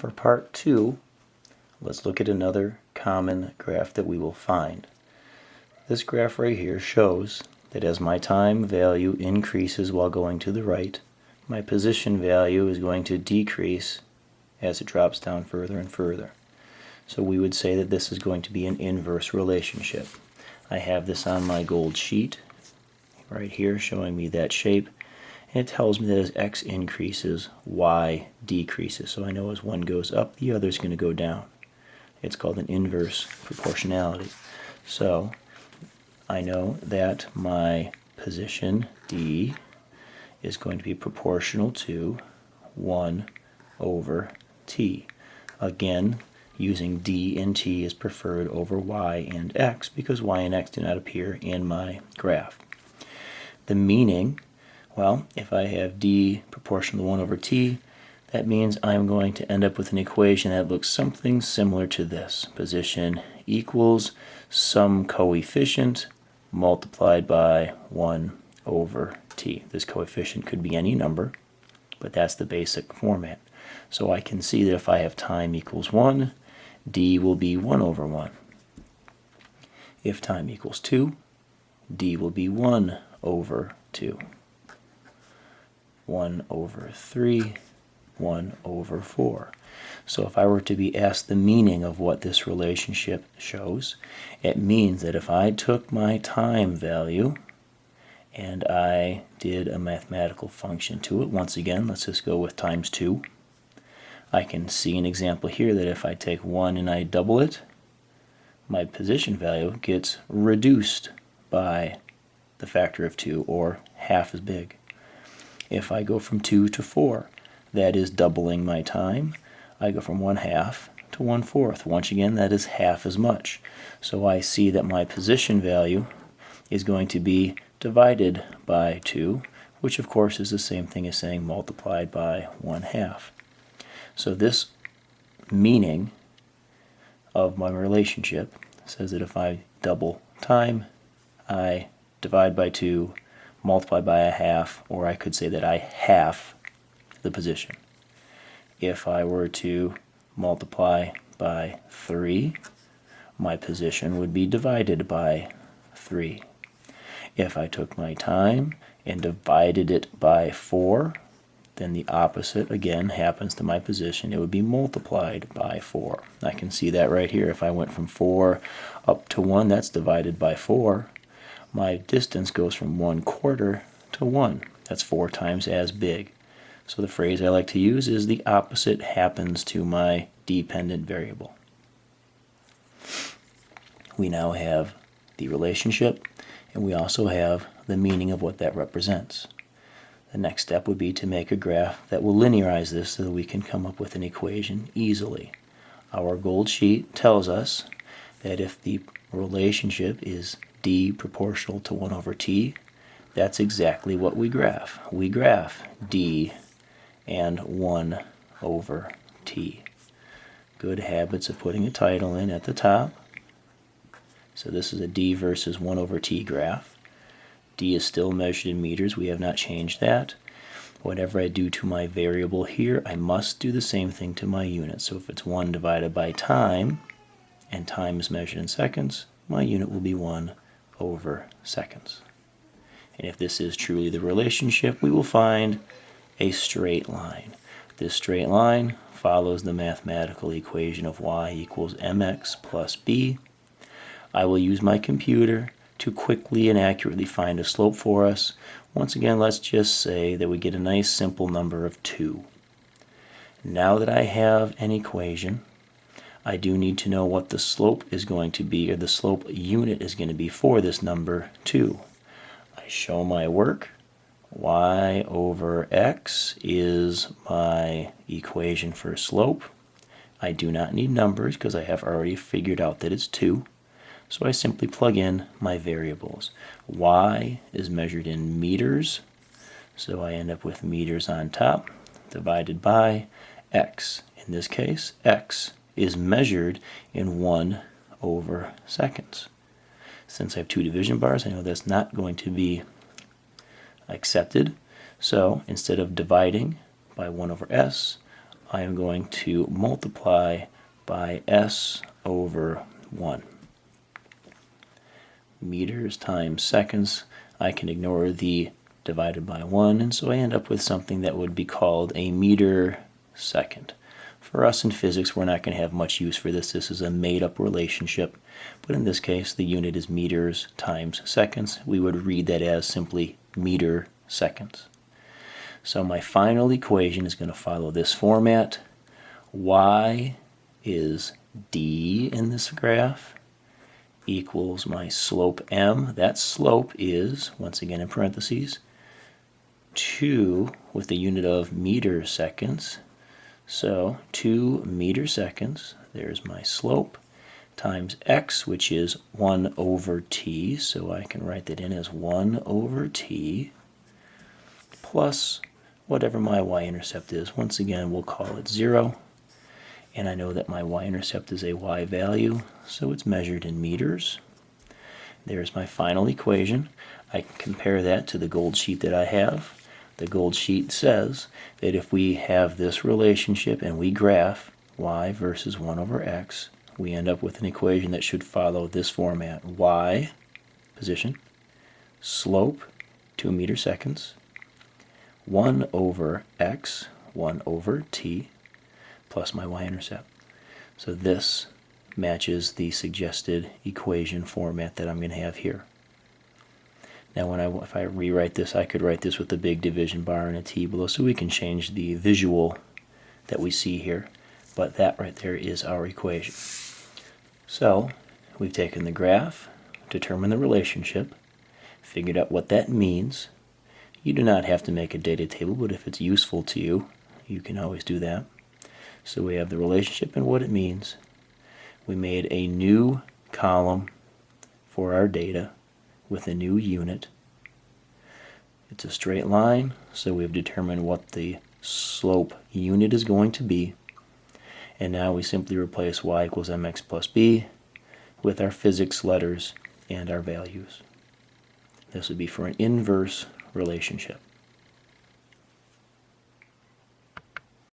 For part 2, let's look at another common graph that we will find. This graph right here shows that as my time value increases while going to the right, my position value is going to decrease as it drops down further and further. So we would say that this is going to be an inverse relationship. I have this on my gold sheet right here showing me that shape, and it tells me that as x increases, y decreases. So I know as one goes up, the other is going to go down. It's called an inverse proportionality. So I know that my position d is going to be proportional to 1 over t. Again, using d and t is preferred over y and x because y and x do not appear in my graph. The meaning, well, if I have d proportional to 1 over t, that means I'm going to end up with an equation that looks something similar to this. Position equals some coefficient multiplied by 1 over t. This coefficient could be any number, but that's the basic format. So I can see that if I have time equals 1, d will be 1 over 1. If time equals 2, d will be 1 over 2. 1 over 3, 1 over 4. So if I were to be asked the meaning of what this relationship shows, it means that if I took my time value and I did a mathematical function to it, once again, let's just go with times 2. I can see an example here that if I take 1 and I double it, my position value gets reduced by the factor of 2, or half as big. If I go from 2 to 4, that is doubling my time. I go from 1/2 to 1/4. Once again, that is half as much. So I see that my position value is going to be divided by 2, which of course is the same thing as saying multiplied by 1/2. So this meaning of my relationship says that if I double time, I divide by 2, multiply by 1/2, or I could say that I half the position. If I were to multiply by 3, my position would be divided by 3. If I took my time and divided it by 4, then the opposite again happens to my position. It would be multiplied by 4. I can see that right here. If I went from 4 up to 1, that's divided by 4. My distance goes from 1/4 to 1. That's 4 times as big. So the phrase I like to use is the opposite happens to my dependent variable. We now have the relationship, and we also have the meaning of what that represents. The next step would be to make a graph that will linearize this so that we can come up with an equation easily. Our gold sheet tells us that if the relationship is d proportional to 1 over t, that's exactly what we graph. We graph d and 1 over t. Good habits of putting a title in at the top. So this is a d versus 1 over t graph. D is still measured in meters. We have not changed that. Whatever I do to my variable here, I must do the same thing to my unit. So if it's 1 divided by time, and time is measured in seconds, my unit will be 1 over seconds. And if this is truly the relationship, we will find a straight line. This straight line follows the mathematical equation of y equals mx plus b. I will use my computer to quickly and accurately find a slope for us. Once again, let's just say that we get a nice simple number of 2. Now that I have an equation, I do need to know what the slope is going to be, or the slope unit is going to be for this number 2. I show my work. Y over x is my equation for slope. I do not need numbers because I have already figured out that it's 2. So I simply plug in my variables. Y is measured in meters, so I end up with meters on top, divided by x. In this case, x is measured in 1 over seconds. Since I have 2 division bars, I know that's not going to be accepted. So instead of dividing by 1 over s, I am going to multiply by s over 1. Meters times seconds, I can ignore the divided by 1, and so I end up with something that would be called a meter second. For us in physics, we're not going to have much use for this. This is a made-up relationship, but in this case, the unit is meters times seconds. We would read that as simply meter seconds. So my final equation is going to follow this format. Y is d in this graph equals my slope m. That slope is, once again in parentheses, 2 with the unit of meter seconds. So 2 meter seconds, there's my slope, times x, which is 1 over t, so I can write that in as 1 over t, plus whatever my y-intercept is. Once again, we'll call it 0. And I know that my y-intercept is a y value, so it's measured in meters. There's my final equation. I can compare that to the gold sheet that I have. The gold sheet says that if we have this relationship and we graph y versus 1 over x, we end up with an equation that should follow this format. Y, position, slope, 2 meter seconds, 1 over x, 1 over t, plus my y-intercept. So this matches the suggested equation format that I'm going to have here. Now if I rewrite this, I could write this with a big division bar and a t below, so we can change the visual that we see here. But that right there is our equation. So we've taken the graph, determined the relationship, figured out what that means. You do not have to make a data table, but if it's useful to you, you can always do that. So we have the relationship and what it means. We made a new column for our data with a new unit. It's a straight line, so we've determined what the slope unit is going to be. And now we simply replace y equals mx plus b with our physics letters and our values. This would be for an inverse relationship.